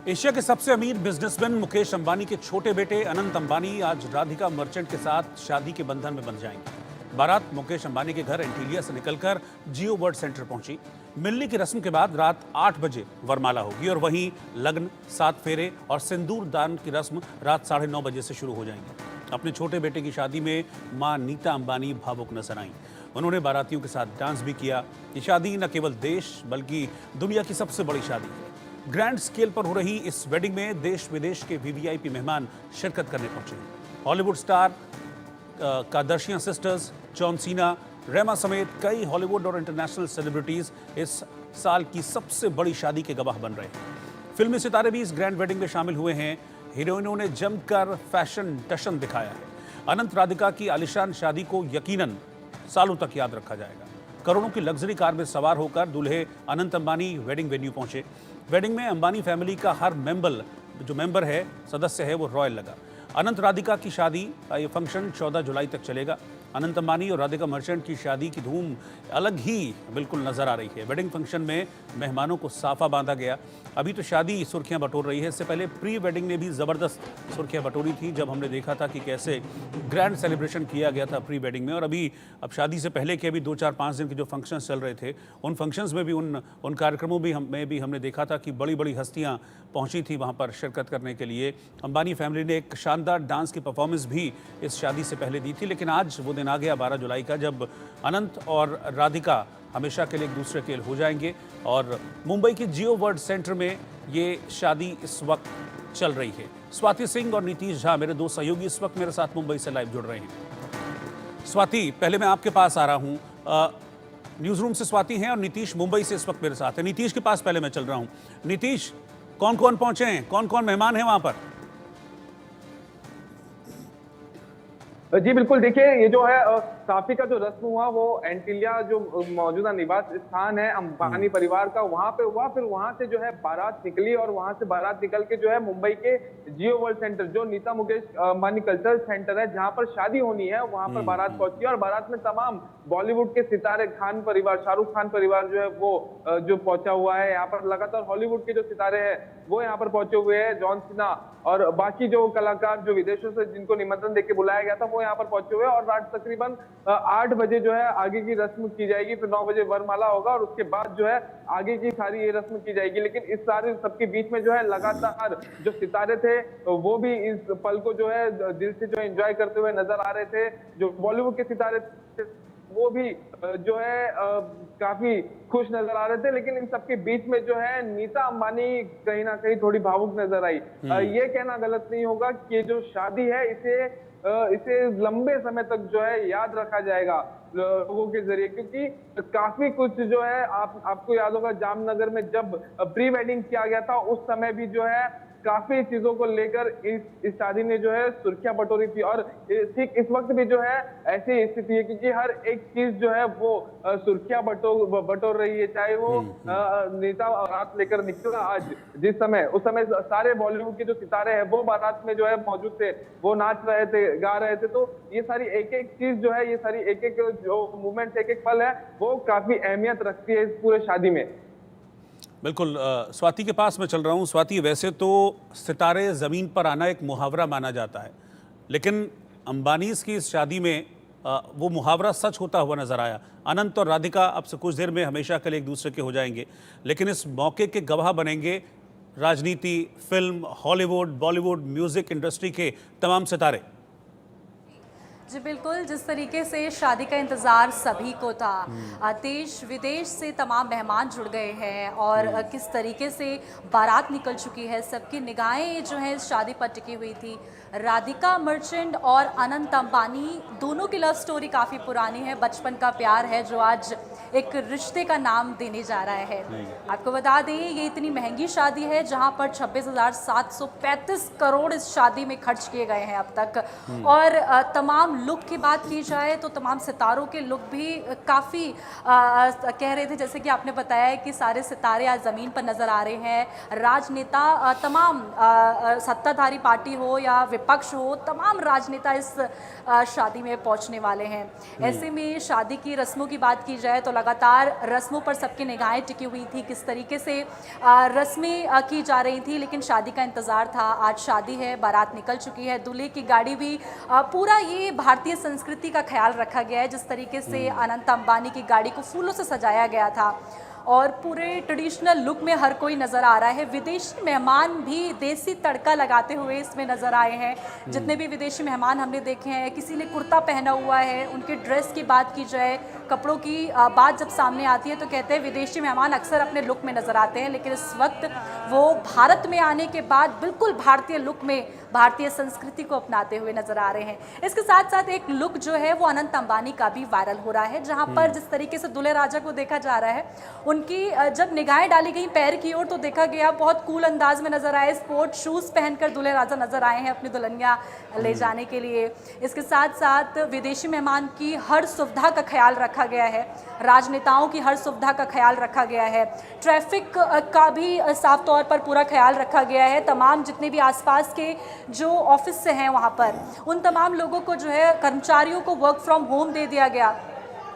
Asia के सबसे अमीर बिजनेसमैन मुकेश अंबानी के छोटे बेटे अनंत अंबानी आज राधिका मर्चेंट के साथ शादी के बंधन में बंध जाएंगे। बारात मुकेश अंबानी के घर एंटीलिया से निकलकर जियो वर्ल्ड सेंटर पहुंची। मिलने की रस्म के बाद रात 8 बजे वरमाला होगी और वहीं लग्न, 7 फेरे और सिंदूर दान की रस्म रात 9:30 बजे से शुरू हो जाएंगी। अपने छोटे बेटे की शादी में मां नीता अंबानी भावुक नजर आईं। उन्होंने बारातियों के साथ डांस भी किया। ये शादी न केवल देश बल्कि दुनिया की सबसे बड़ी शादी है। ग्रैंड स्केल पर हो रही इस वेडिंग में देश विदेश के वीवीआईपी मेहमान शिरकत करने पहुंचे हैं। Hollywood star Kardashian sisters, John Cena, Rema समेत कई हॉलीवुड और इंटरनेशनल सेलिब्रिटीज इस साल की सबसे बड़ी शादी के गवाह बन रहे हैं। फिल्मी सितारे भी इस ग्रैंड वेडिंग में शामिल हुए हैं। हीरोइनों ने जमकर फैशन टशन दिखाया है। अनंत राधिका की आलिशान शादी को यकीनन सालों तक याद रखा जाएगा। करोड़ों की लग्जरी कार में सवार होकर दूल्हे अनंत अंबानी वेडिंग वेन्यू पहुंचे। वेडिंग में अंबानी फैमिली का हर मेंबर है, सदस्य है, वो रॉयल लगा। अनंत राधिका की शादी का ये फंक्शन 14 जुलाई तक चलेगा। अनंत अंबानी और राधिका मर्चेंट की शादी की धूम अलग ही बिल्कुल नजर आ रही है। वेडिंग फंक्शन में मेहमानों को साफा बांधा गया। अभी तो शादी सुर्खियां बटोर रही है, इससे पहले प्री वेडिंग ने भी ज़बरदस्त सुर्खियां बटोरी थी, जब हमने देखा था कि कैसे ग्रैंड सेलिब्रेशन किया गया था प्री वेडिंग में। और अब शादी से पहले के अभी 2-4-5 दिन के जो फंक्शंस चल रहे थे, उन फंक्शंस में भी उन कार्यक्रमों में भी हमने देखा था कि बड़ी बड़ी हस्तियाँ पहुँची थी वहाँ पर शिरकत करने के लिए। अंबानी फैमिली ने एक शानदार डांस की परफॉर्मेंस भी इस शादी से पहले दी थी। लेकिन आज वो दिन आ गया 12 जुलाई का, जब अनंत और राधिका हमेशा के लिए एक दूसरे के हो जाएंगे। और मुंबई के जियो वर्ल्ड सेंटर में ये शादी इस वक्त चल रही है। स्वाति सिंह और नीतीश झा, मेरे दो सहयोगी, इस वक्त मेरे साथ मुंबई से लाइव जुड़ रहे हैं। स्वाति, पहले मैं आपके पास आ रहा हूँ। न्यूज़ रूम से स्वाति हैं और नीतीश मुंबई से इस वक्त मेरे साथ है। नीतीश के पास पहले मैं चल रहा हूँ। नीतीश, कौन कौन पहुंचे हैं, कौन कौन मेहमान हैं वहां पर? जी बिल्कुल, देखिए ये जो है साफी का जो रस्म हुआ वो एंटीलिया जो मौजूदा निवास स्थान है अंबानी परिवार का, वहां पे हुआ। फिर वहां से जो है बारात निकली और वहां से बारात निकल के जो है मुंबई के जियो वर्ल्ड सेंटर, जो नीता मुकेश अंबानी कल्चरल सेंटर है, जहां पर शादी होनी है, वहां पर बारात पहुंची। और बारात में तमाम बॉलीवुड के सितारे, खान परिवार, शाहरुख खान परिवार जो है वो जो पहुंचा हुआ है। यहाँ पर लगातार हॉलीवुड के जो सितारे हैं वो यहाँ पर पहुंचे हुए हैं। जॉन सीना और बाकी जो कलाकार जो विदेशों से जिनको निमंत्रण देके बुलाया गया था वो यहाँ पर पहुंचे हुए हैं। और रात तकरीबन 8 बजे जो है आगे की रस्म की जाएगी। फिर 9 बजे वरमाला होगा और उसके बाद जो है आगे की सारी ये रस्म की जाएगी। लेकिन इस सारे सबके बीच में जो है लगातार जो सितारे थे वो भी इस पल को जो है दिल से जो एंजॉय करते हुए नजर आ रहे थे। जो बॉलीवुड के सितारे वो भी जो है काफी खुश नजर आ रहे थे। लेकिन इन सबके बीच में जो है नीता अंबानी कहीं ना कहीं थोड़ी भावुक नजर आई। ये कहना गलत नहीं होगा कि जो शादी है इसे लंबे समय तक जो है याद रखा जाएगा लोगों के जरिए, क्योंकि काफी कुछ जो है आपको याद होगा जामनगर में जब प्री वेडिंग किया गया था उस समय भी जो है काफी चीजों को लेकर इस शादी ने जो है सुर्खियां बटोरी थी। और ठीक इस वक्त भी जो है ऐसी स्थिति है, क्योंकि हर एक चीज जो है वो सुर्खियां बटोर रही है। चाहे वो नेता बारात लेकर निकला आज जिस समय, उस समय सारे बॉलीवुड के जो सितारे हैं वो बारात में जो है मौजूद थे, वो नाच रहे थे, गा रहे थे। तो ये सारी एक एक चीज जो है, ये सारी एक एक जो मूवमेंट, एक एक पल है, वो काफी अहमियत रखती है इस पूरे शादी में। बिल्कुल, स्वाति के पास मैं चल रहा हूँ। स्वाति, वैसे तो सितारे ज़मीन पर आना एक मुहावरा माना जाता है, लेकिन अंबानीज की इस शादी में वो मुहावरा सच होता हुआ नजर आया। अनंत और राधिका अब से कुछ देर में हमेशा के लिए एक दूसरे के हो जाएंगे, लेकिन इस मौके के गवाह बनेंगे राजनीति, film, Hollywood, Bollywood, music industry के तमाम सितारे। जी बिल्कुल, जिस तरीके से शादी का इंतज़ार सभी को था, देश विदेश से तमाम मेहमान जुड़ गए हैं और किस तरीके से बारात निकल चुकी है, सबकी निगाहें जो है इस शादी पर टिकी हुई थी। राधिका मर्चेंट और अनंत अंबानी दोनों की लव स्टोरी काफ़ी पुरानी है, बचपन का प्यार है जो आज एक रिश्ते का नाम देने जा रहा है। आपको बता दें ये इतनी महंगी शादी है जहां पर 26,735 करोड़ इस शादी में खर्च किए गए हैं अब तक। और तमाम लुक की बात की जाए तो तमाम सितारों के लुक भी काफ़ी कह रहे थे, जैसे कि आपने बताया है कि सारे सितारे आज ज़मीन पर नज़र आ रहे हैं। राजनेता, तमाम सत्ताधारी पार्टी हो या विपक्ष हो, तमाम राजनेता इस शादी में पहुंचने वाले हैं। ऐसे में शादी की रस्मों की बात की जाए तो लगातार रस्मों पर सबकी निगाहें टिकी हुई थी, किस तरीके से रस्में की जा रही थी, लेकिन शादी का इंतज़ार था। आज शादी है, बारात निकल चुकी है, दूल्हे की गाड़ी भी पूरा ये भारतीय संस्कृति का ख्याल रखा गया है। जिस तरीके से अनंत अंबानी की गाड़ी को फूलों से सजाया गया था और पूरे ट्रेडिशनल लुक में हर कोई नज़र आ रहा है। विदेशी मेहमान भी देसी तड़का लगाते हुए इसमें नज़र आए हैं। जितने भी विदेशी मेहमान हमने देखे हैं, किसी ने कुर्ता पहना हुआ है। उनके ड्रेस की बात की जाए, कपड़ों की बात जब सामने आती है तो कहते हैं विदेशी मेहमान अक्सर अपने लुक में नज़र आते हैं, लेकिन इस वक्त वो भारत में आने के बाद बिल्कुल भारतीय लुक में भारतीय संस्कृति को अपनाते हुए नजर आ रहे हैं। इसके साथ साथ एक लुक जो है वो अनंत अंबानी का भी वायरल हो रहा है, जहां पर जिस तरीके से दूल्हे राजा को देखा जा रहा है, उनकी जब निगाहें डाली गई पैर की ओर तो देखा गया बहुत कूल अंदाज में नजर आए। स्पोर्ट शूज पहनकर दूल्हे राजा नजर आए हैं अपनी दुल्हनिया ले जाने के लिए। इसके साथ साथ विदेशी मेहमान की हर सुविधा का ख्याल रखा गया है, राजनेताओं की हर सुविधा का ख्याल रखा गया है, ट्रैफिक का भी साफ तौर पर पूरा ख्याल रखा गया है। तमाम जितने भी आसपास के जो ऑफिस से हैं वहाँ पर उन तमाम लोगों को जो है कर्मचारियों को वर्क फ्रॉम होम दे दिया गया।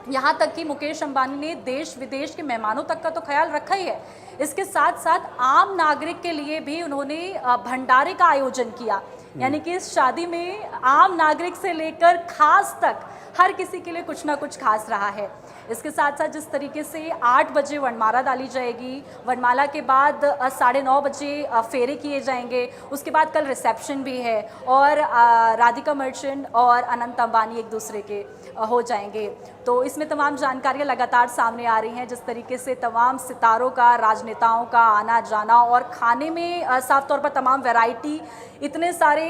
यहाँ तक कि मुकेश अंबानी ने देश विदेश के मेहमानों तक का तो ख्याल रखा ही है, इसके साथ साथ आम नागरिक के लिए भी उन्होंने भंडारे का आयोजन किया। यानी कि इस शादी में आम नागरिक से लेकर खास तक हर किसी के लिए कुछ ना कुछ खास रहा है। इसके साथ साथ जिस तरीके से 8 बजे वरमाला डाली जाएगी, वरमाला के बाद 9:30 बजे फेरे किए जाएंगे, उसके बाद कल रिसेप्शन भी है और राधिका मर्चेंट और अनंत अंबानी एक दूसरे के हो जाएंगे। तो इसमें तमाम जानकारियां लगातार सामने आ रही हैं, जिस तरीके से तमाम सितारों का, राजनेताओं का आना जाना और खाने में साफ तौर पर तमाम वैरायटी, इतने सारे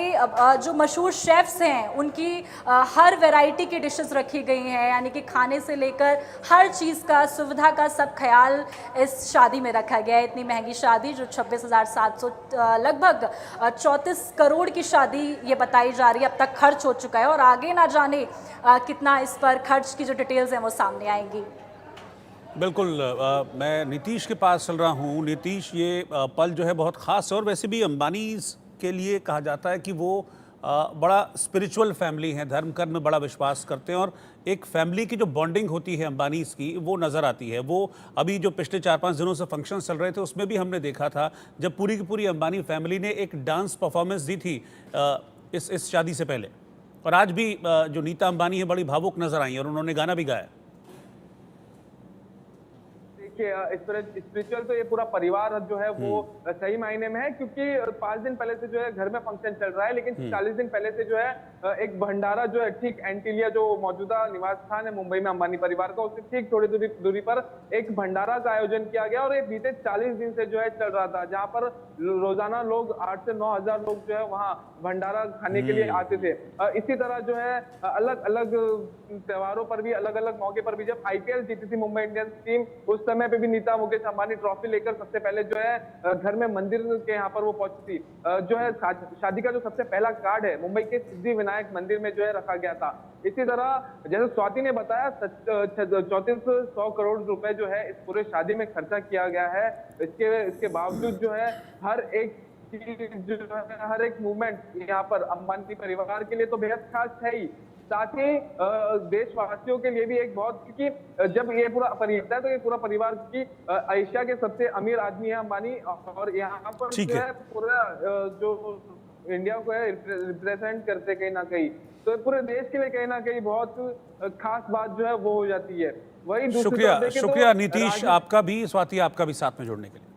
जो मशहूर शेफ्स हैं उनकी हर वैरायटी की डिशेस रखी गई हैं। यानी कि खाने से लेकर हर चीज़ का, सुविधा का सब ख्याल इस शादी में रखा गया है। इतनी महंगी शादी जो 26,700 लगभग 34 करोड़ की शादी ये बताई जा रही है, अब तक खर्च हो चुका है और आगे ना जाने कितना इस पर खर्च की जो डिटेल्स हैं वो सामने आएंगी। बिल्कुल, मैं नीतीश के पास चल रहा हूँ। नीतीश, ये पल जो है बहुत ख़ास है और वैसे भी अंबानी के लिए कहा जाता है कि वो बड़ा स्पिरिचुअल फैमिली है, धर्म कर्म में बड़ा विश्वास करते हैं और एक फैमिली की जो बॉन्डिंग होती है अंबानीज़ की वो नज़र आती है। वो अभी जो पिछले 4-5 दिनों से फंक्शन चल रहे थे उसमें भी हमने देखा था जब पूरी की पूरी अंबानी फैमिली ने एक डांस परफॉर्मेंस दी थी इस शादी से पहले। और आज भी जो नीता अंबानी है बड़ी भावुक नज़र आई और उन्होंने गाना भी गाया। स्पिरिचुअल तो ये पूरा परिवार जो है वो सही मायने में है, क्योंकि 5 दिन पहले से जो है घर में फंक्शन चल रहा है, लेकिन 40 दिन पहले से जो है एक भंडारा जो है ठीक एंटीलिया जो मौजूदा निवास स्थान है मुंबई में अंबानी परिवार का, उससे ठीक थोड़ी दूरी पर एक भंडारा का आयोजन किया गया और ये बीते 40 दिन से जो है चल रहा था, जहां पर रोजाना लोग 8 से 9 हजार लोग जो है वहाँ भंडारा खाने के लिए आते थे। इसी तरह जो है अलग अलग त्योहारों पर भी, अलग अलग मौके पर भी, जब IPL जीती थी मुंबई इंडियंस टीम, उस समय पे भी नीता मुकेश अंबानी ट्रॉफी लेकर सबसे पहले जो है घर में मंदिर के यहाँ पर वो पहुंची थी। जो है शादी का जो सबसे पहला कार्ड है मुंबई के सिद्धि विनायक मंदिर में जो है रखा गया था। इसी तरह जैसे स्वाति ने बताया 3400 करोड़ रुपए जो है इस पूरे शादी में खर्चा किया गया है। इसके बावजूद जो है हर एक चीज जो है, हर एक मूवमेंट यहाँ पर अंबानी परिवार के लिए तो बेहद खास है ही, साथ ही देशवासियों के लिए भी एक बहुत, क्योंकि जब ये पूरा परिवार है तो ये पूरा परिवार की एशिया के सबसे अमीर आदमी है अंबानी, और यहाँ पर जो है पूरा जो इंडिया को है रिप्रेजेंट करते कहीं ना कहीं, तो पूरे देश के लिए कहीं ना कहीं बहुत खास बात जो है वो हो जाती है। वही शुक्रिया नीतीश आपका भी, स्वाति आपका भी साथ में जुड़ने के लिए।